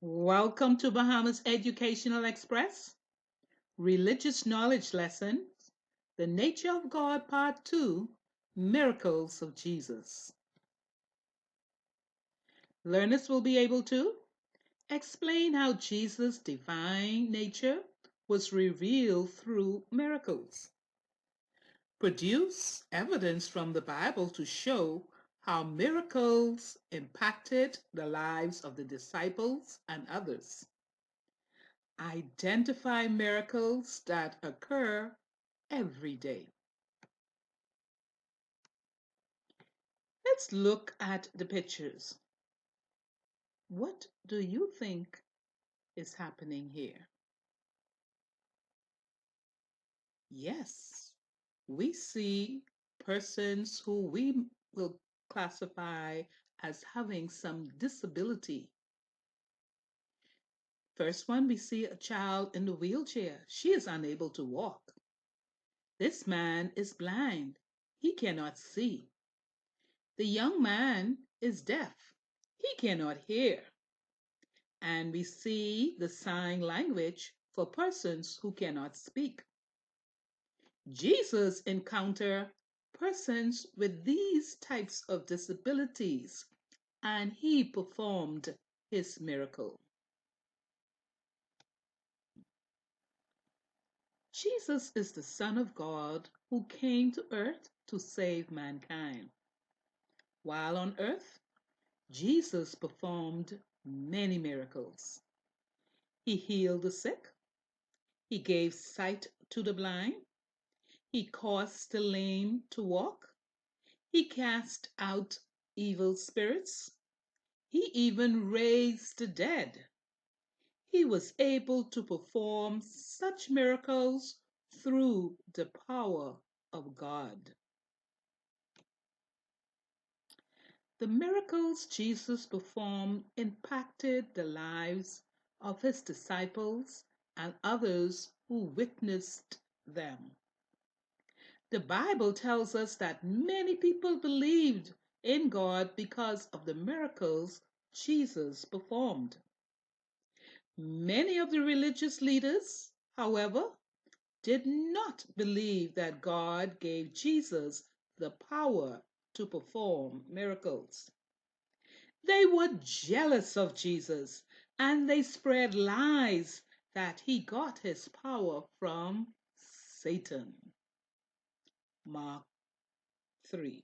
Welcome to Bahamas Educational Express, Religious Knowledge Lesson, The Nature of God, Part 2, Miracles of Jesus. Learners will be able to explain how Jesus' divine nature was revealed through miracles, produce evidence from the Bible to show how miracles impacted the lives of the disciples and others. Identify miracles that occur every day. Let's look at the pictures. What do you think is happening here? Yes, we see persons who we will classify as having some disability. First one, we see a child in the wheelchair. She is unable to walk. This man is blind. He cannot see. The young man is deaf. He cannot hear. And we see the sign language for persons who cannot speak. Jesus encountered persons with these types of disabilities and he performed his miracle. Jesus is the Son of God who came to earth to save mankind. While on earth, Jesus performed many miracles. He healed the sick, he gave sight to the blind, he caused the lame to walk, he cast out evil spirits, he even raised the dead. He was able to perform such miracles through the power of God. The miracles Jesus performed impacted the lives of his disciples and others who witnessed them. The Bible tells us that many people believed in God because of the miracles Jesus performed. Many of the religious leaders, however, did not believe that God gave Jesus the power to perform miracles. They were jealous of Jesus and they spread lies that he got his power from Satan. Mark 3.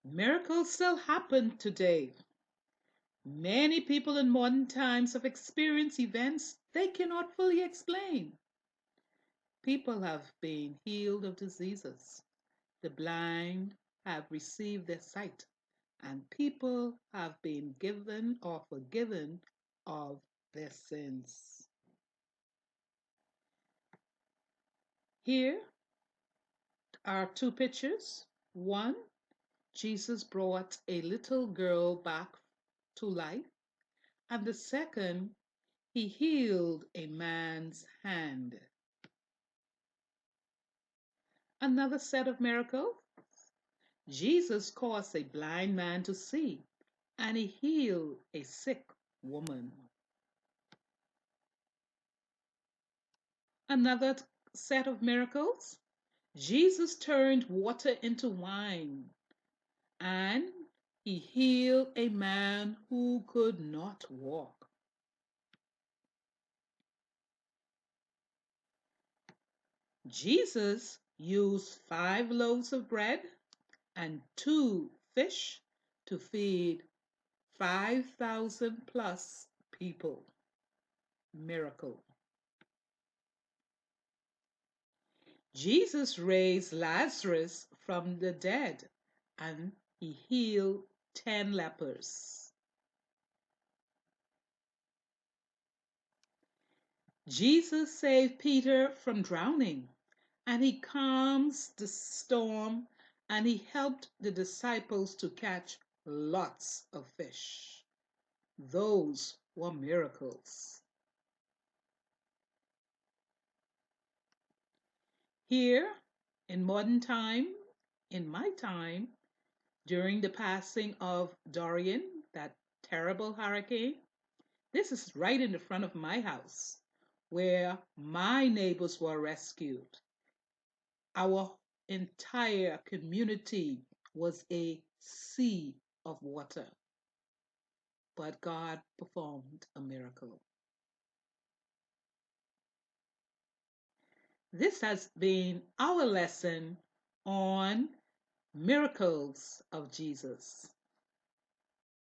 Miracles still happen today. Many people in modern times have experienced events they cannot fully explain. People have been healed of diseases. The blind have received their sight, and people have been given or forgiven of their sins. Here are two pictures. One, Jesus brought a little girl back to life, and the second, he healed a man's hand. Another set of miracles. Jesus caused a blind man to see, and he healed a sick woman. Another set of miracles. Jesus turned water into wine, and he healed a man who could not walk. Jesus used 5 loaves of bread and 2 fish to feed 5,000 plus people. Miracle. Jesus raised Lazarus from the dead and he healed 10 lepers. Jesus saved Peter from drowning and he calms the storm and he helped the disciples to catch lots of fish. Those were miracles. Here in modern time, in my time, during the passing of Dorian, that terrible hurricane. This is right in the front of my house where my neighbors were rescued. Our entire community was a sea of water, but God performed a miracle. This has been our lesson on miracles of Jesus.